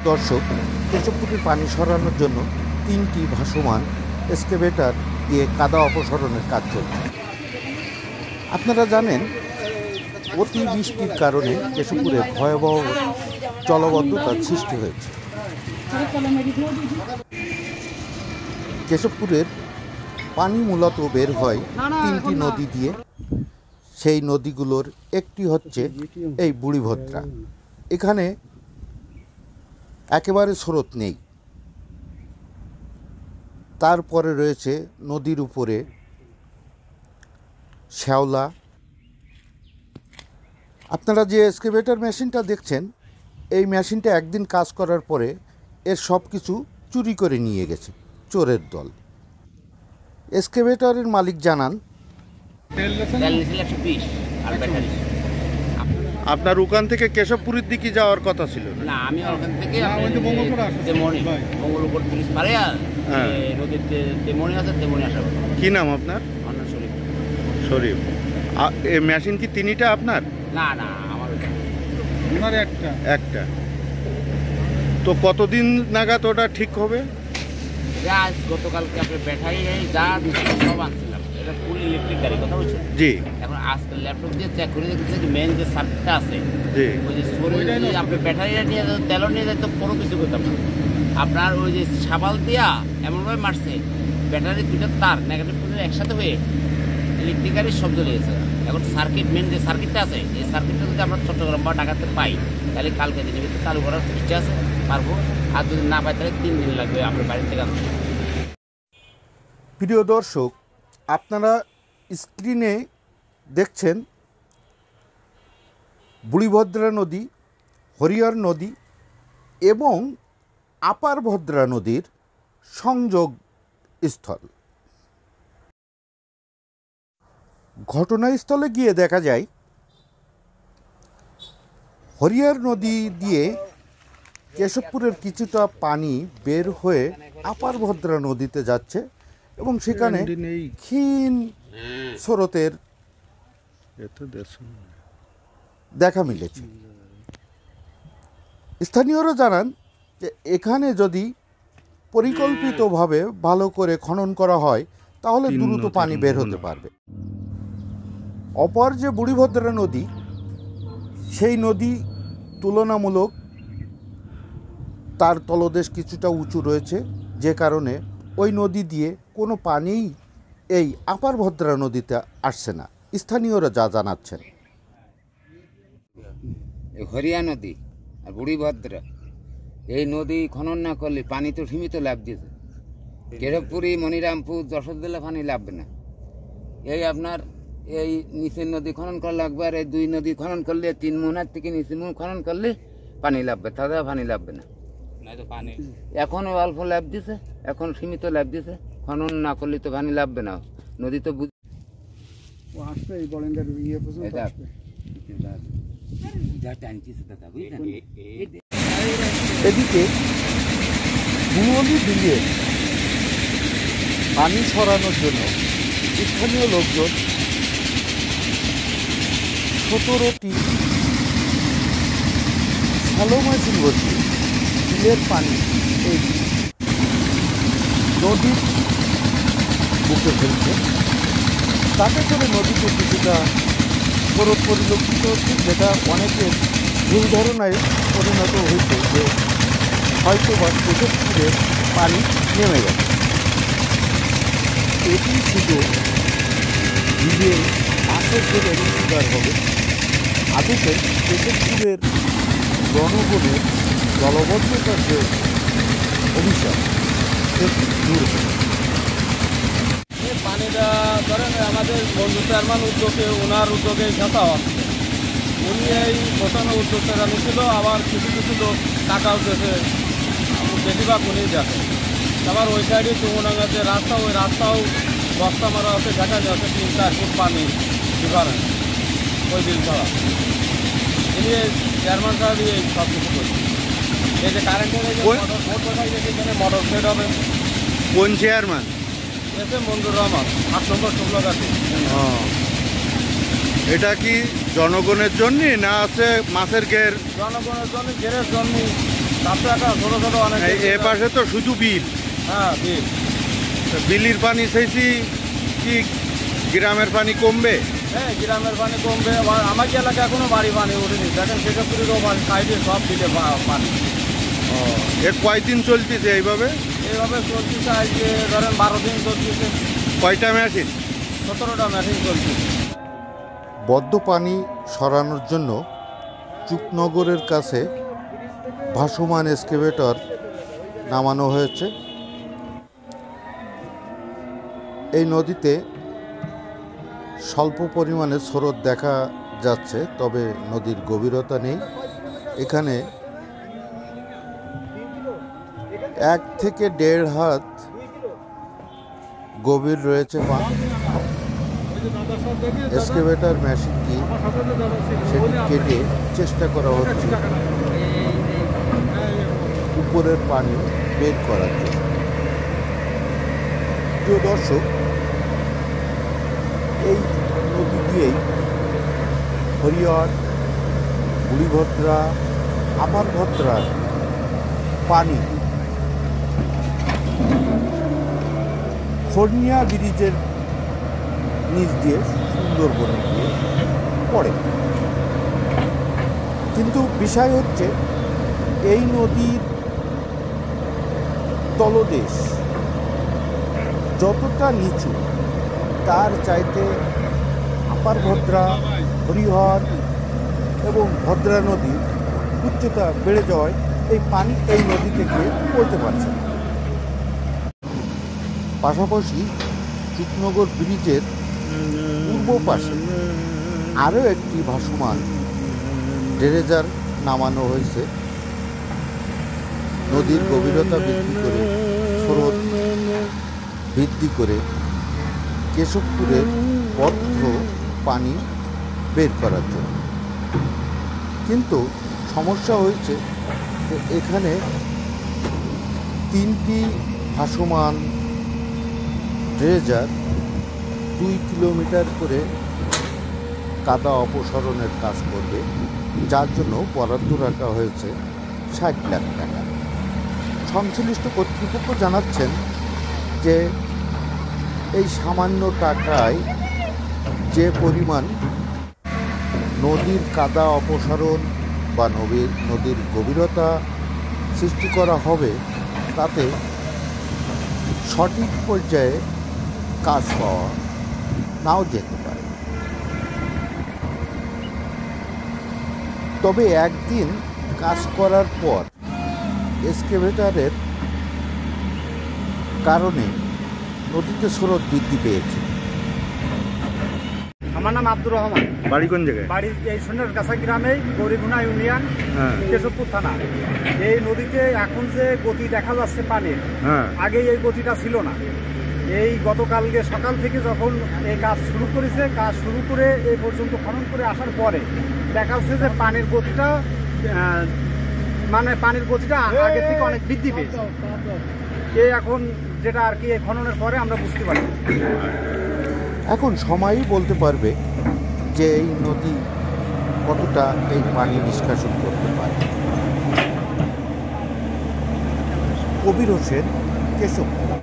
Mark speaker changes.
Speaker 1: দর্শক, কেশবপুরের পানি সরানোর জন্য 3টি ভাসমান এক্সকেভেটর দিয়ে কাদা অপসারণের কাজ চলছে। আপনারা জানেন, অতি বৃষ্টির কারণে কেশবপুরে ভয়াবহ জলবদ্ধতার সৃষ্টি হয়েছে। কেশবপুরের পানি মূলত বের হয় 3টি নদী দিয়ে। সেই নদীগুলোর একটি হচ্ছে এই বুড়িভদ্রা। এখানে একেবারে স্রোত নেই। তারপরে রয়েছে নদীর উপরে শ্যাওলা। আপনারা যে এক্সকেভেটর মেশিনটা দেখছেন, এই মেশিনটা একদিন কাজ করার পরে এর সব কিছু চুরি করে নিয়ে গেছে চোরের দল। এক্সকেভেটরের মালিক জানান, আপনার ওখান থেকে কেশবপুরের দিকে যাওয়ার কথা ছিল
Speaker 2: না? আমি ওখান থেকে মঙ্গলপুর পুলিশ পারে নদীতে তেমনি আছে, তেমনি আসা।
Speaker 1: কি নাম আপনার?
Speaker 2: শরীফ।
Speaker 1: শরীফ। এই মেশিন কি 3টা আপনার?
Speaker 2: না না, আমার
Speaker 1: একটা। তো কতদিন নাগাদ ওটা ঠিক হবে?
Speaker 2: আজ গতকালকে আপনার ব্যাটারি যা সব আনছিলাম, এটা ফুল ইলেকট্রিক গাড়ি, কথা বলছেন?
Speaker 1: জি।
Speaker 2: এখন আজকে ল্যাপটপ দিয়ে চেক করে দেখেছে যে মেন যে সার্কিটটা আছে,
Speaker 1: জি,
Speaker 2: ওই যে শরীর আপনি ব্যাটারিটা নিয়ে তেলও নিয়ে যায় তো কোনো কিছু করতাম না। আপনার ওই যে সাবাল দিয়া এমনভাবে মারছে, ব্যাটারি 2টা তার নেগেটিভ একসাথে হয়ে ইলেকট্রিক গাড়ির শব্দ লেগেছে। এখন সার্কিট মেন যে সার্কিটটা আছে, এই সার্কিটটা যদি আমরা চট্টগ্রাম বা ঢাকাতে পাই, তাহলে কালকে দিনের ভিতরে চালু করার চেষ্টা আছে, পারবো। আর যদি না পাই তাহলে 3 দিন লাগবে আমরা বাড়ি থেকে আনতে।
Speaker 1: প্রিয় দর্শক, আপনারা স্ক্রিনে দেখছেন বুড়িভদ্রা নদী, হরিহর নদী এবং আপার ভদ্রা নদীর সংযোগ স্থল। ঘটনাস্থলে গিয়ে দেখা যায় হরিহর নদী দিয়ে কেশবপুরের কিছুটা পানি বের হয়ে আপার ভদ্রা নদীতে যাচ্ছে এবং সেখানে ক্ষীণ স্রোতের দেখা মিলেছে। স্থানীয়রা জানান যে এখানে যদি পরিকল্পিতভাবে ভালো করে খনন করা হয় তাহলে দ্রুত পানি বের হতে পারবে। অপর যে বুড়িভদ্রা নদী, সেই নদী তুলনামূলক তার তলদেশ কিছুটা উঁচু রয়েছে, যে কারণে ওই নদী দিয়ে কোনো পানিই এই আপার ভদ্রা নদীতে আসছে না, স্থানীয়রা যা জানাচ্ছেন।
Speaker 2: হরিয়া নদী আর বুড়িভদ্রা, এই নদী খনন না করলে পানি তো সীমিত লাভ দিয়েছে। কেশবপুরি, মনিরামপুর, যশোর জেলা পানি লাগবে না। এই আপনার এই নিচের নদী খনন করা লাগবে, আর এই 2 নদী খনন করলে 3 মোহনার থেকে নিচে খনন করলে পানি লাগবে, তাছাড়া পানি লাগবে না। এখন অল্প লাভ দিছে, এখন সীমিত লাভ দিছে, খনন না করলে তো পানি লাগবে না। নদী তো
Speaker 1: এদিকে বুড়লি বিলিয়ে পানি সরানোর জন্য স্থানীয় লোকজন 17টি শ্যালো মেশিন বসিয়ে বিলের পানি এই নদীর বুকে ফেলছে। তাতে করে নদীতে কিছুটা স্রোত পরিলক্ষিত হচ্ছে, যেটা অনেকের ভুল ধারণায় পরিণত হয়েছে যে হয়তো বা কেশবপুরে পানি নেমে গেছে। এটি শুধু নিজের আসর করে অঙ্গীকার হবে, আদতে কেশবপুরের জনগণের জলবদ্ধতার যে অভিশাপ সেটি দূর হবে।
Speaker 3: পানিটা ধরেন আমাদের বন্ধু চেয়ারম্যান উদ্যোগে, ওনার উদ্যোগে ঘাটা হচ্ছে। উনি এই বসানোর উদ্যোগটা জানিয়েছিল, আবার কিছু কিছু লোক টাকাও দিয়েছে, বেশিরভাগ উনি দেখে। আবার ওই সাইডে চুমুনাঙ্গা যে রাস্তা, ওই রাস্তাও বস্তা মারা আছে, দেখা যাচ্ছে 3-4 ফুট পানি ডিফারেন্স ওই বিল ছাড়া। তিনি চেয়ারম্যান সাহেব এই সব কিছু করছে। এই যে কারেন্টের এই যে মোটর কোথায় গেছে, এখানে মোটর সেট হবে।
Speaker 1: কোন চেয়ারম্যান?
Speaker 3: এসে মঞ্জুর রহমান, 8 নম্বর শুক্লগাছি।
Speaker 1: এটা কি জনগণের জন্য না আছে মাছের ঘের?
Speaker 3: জনগণের জন্য, ঘেরের জন্য রাস্তা একটা ছোটো ছোটো অনেক
Speaker 1: এ পাশে তো শুধু বিল,
Speaker 3: হ্যাঁ বিল।
Speaker 1: বিলির পানি চাইছি কি গ্রামের পানি কমবে?
Speaker 3: হ্যাঁ গ্রামের পানি কমবে। আবার আমার এলাকা এখনো বাড়ি পানি ওঠেনি, দেখেন কেশবপুরেরও সাইডে সব বিলে পানি।
Speaker 1: এ কয়দিন চলতেছে এইভাবে?
Speaker 3: এইভাবে চলতেছে আজকে ধরেন 12 দিন চলতেছে।
Speaker 1: কয়টা মেশিন?
Speaker 3: 17টা মেশিন চলতেছে।
Speaker 1: বদ্ধ পানি সরানোর জন্য চুকনগরের কাছে ভাসমান এক্সকেভেটর নামানো হয়েছে। এই নদীতে স্বল্প পরিমাণে স্রোত দেখা যাচ্ছে, তবে নদীর গভীরতা নেই। এখানে 1 থেকে 1.5 হাত গভীর রয়েছে পানি। এক্সকেভেটর মেশিনটি সেটি কেটে চেষ্টা করা হচ্ছে উপরের পানি বের করার জন্য। প্রিয় দর্শক, এই নদী দিয়েই হরিহর, বুড়িভদ্রা, আপার ভদ্রার পানি খড়নিয়া ব্রিজের নিচ দিয়ে সুন্দরবনে গিয়ে পড়ে। কিন্তু বিষয় হচ্ছে এই নদীর তলদেশ যতটা নিচু, তার চাইতে আপার ভদ্রা, হরিহর এবং ভদ্রা নদীর উচ্চতা বেড়ে যাওয়ায় এই পানি এই নদী থেকে পড়তে পারছে না। পাশাপাশি চুকনগর ব্রিজের পূর্ব পাশে আরও একটি ভাসমান ড্রেজার নামানো হয়েছে। নদীর গভীরতা বৃদ্ধি করে, স্রোত বৃদ্ধি করে কেশবপুরের বদ্ধ পানি বের করার জন্য। কিন্তু সমস্যা হয়েছে যে এখানে 3টি ভাসমান ড্রেজার 2 কিলোমিটার করে কাদা অপসারণের কাজ করবে, যার জন্য বরাদ্দ রাখা হয়েছে 60 লাখ টাকা। সংশ্লিষ্ট কর্তৃপক্ষ জানাচ্ছেন যে এই সামান্য টাকায় যে পরিমাণ নদীর কাদা অপসারণ বা নদীর গভীরতা সৃষ্টি করা হবে, তাতে সঠিক পর্যায়ে কাজ পাওয়া নাও যেতে পারে। তবে একদিন কাজ করার পর এক্সকেভেটরের কারণে নদীতে স্রোত বৃদ্ধি পেয়েছে।
Speaker 4: আমার নাম আব্দুর রহমান।
Speaker 1: বাড়ি কোন জায়গায়?
Speaker 4: বাড়ি এই সোনার কাছা গ্রামে, গরিবুনা ইউনিয়ন, কেশবপুর থানা। এই নদীতে এখন যে গতি দেখা যাচ্ছে পানির, আগে এই গতিটা ছিল না। এই গতকালকে সকাল থেকে যখন এই কাজ শুরু করেছে, কাজ শুরু করে এই পর্যন্ত খনন করে আসার পরে দেখা যাচ্ছে যে পানির গতিটা আগে থেকে অনেক বৃদ্ধি পেয়েছে। এই এখন যেটা আর কি খননের পরে আমরা বুঝতে পারি।
Speaker 1: এখন সময়ই বলতে পারবে যে এই নদী কতটা এই পানি নিষ্কাশন করতে পারে। কবির হোসেন, কেশবপুর।